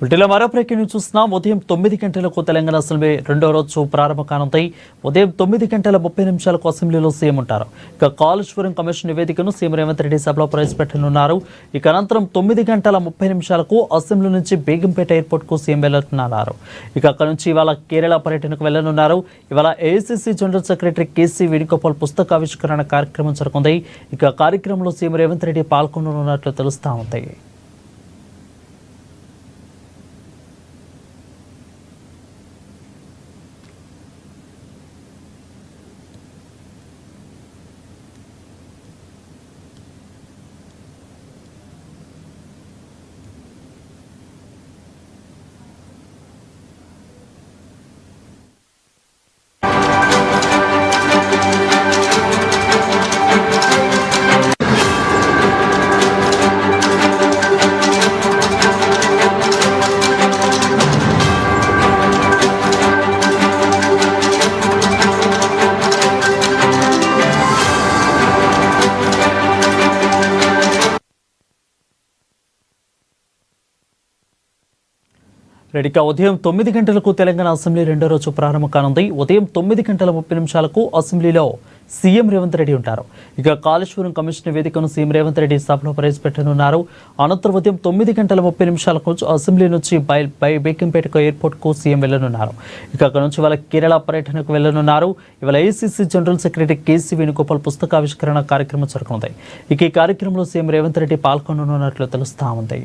వీటిలో మరో బ్రేకింగ్ చూస్తున్నాం. ఉదయం 9 గంటలకు తెలంగాణ అసెంబ్లీ రెండో రోజు ప్రారంభ కానుంది. ఉదయం 9 గంటల 30 నిమిషాలకు అసెంబ్లీలో సీఎం ఉంటారు. ఇక కాళేశ్వరం కమిషన్ నివేదికను సీఎం రేవంత్ రెడ్డి సభలో ప్రవేశపెట్టనున్నారు. ఇక అనంతరం 9 గంటల 30 నిమిషాలకు అసెంబ్లీ నుంచి బేగంపేట ఎయిర్పోర్ట్ కు సీఎం వెళ్లనున్నారు. ఇక అక్కడ నుంచి ఇవాళ కేరళ పర్యటనకు వెళ్లనున్నారు. ఇవాళ AICC general secretary KC Venugopal పుస్తకావిష్కరణ కార్యక్రమం జరుగుతుంది. ఇక కార్యక్రమంలో సీఎం రేవంత్ రెడ్డి పాల్గొననున్నట్లు తెలుస్తా ఉంది. రెడీగా ఉదయం 9 గంటలకు తెలంగాణ అసెంబ్లీ రెండో రోజు ప్రారంభం కానుంది. ఉదయం 9 గంటల 30 నిమిషాలకు అసెంబ్లీలో సీఎం రేవంత్ రెడ్డి ఉంటారు. ఇక కాళేశ్వరం కమిషన్ నివేదికను సీఎం రేవంత్ రెడ్డి సభలో ప్రవేశపెట్టనున్నారు. అనంతరం ఉదయం 9 గంటల 30 నిమిషాలకు అసెంబ్లీ నుంచి బేగంపేట ఎయిర్పోర్ట్ కు సీఎం వెళ్లనున్నారు. ఇక అక్కడ నుంచి వాళ్ళ కేరళ పర్యటనకు వెళ్లనున్నారు. ఇవాళ AICC general secretary KC Venugopal పుస్తకావిష్కరణ కార్యక్రమం జరగనుంది. ఇక ఈ కార్యక్రమంలో సీఎం రేవంత్ రెడ్డి పాల్గొననున్నట్లు తెలుస్తా ఉంది.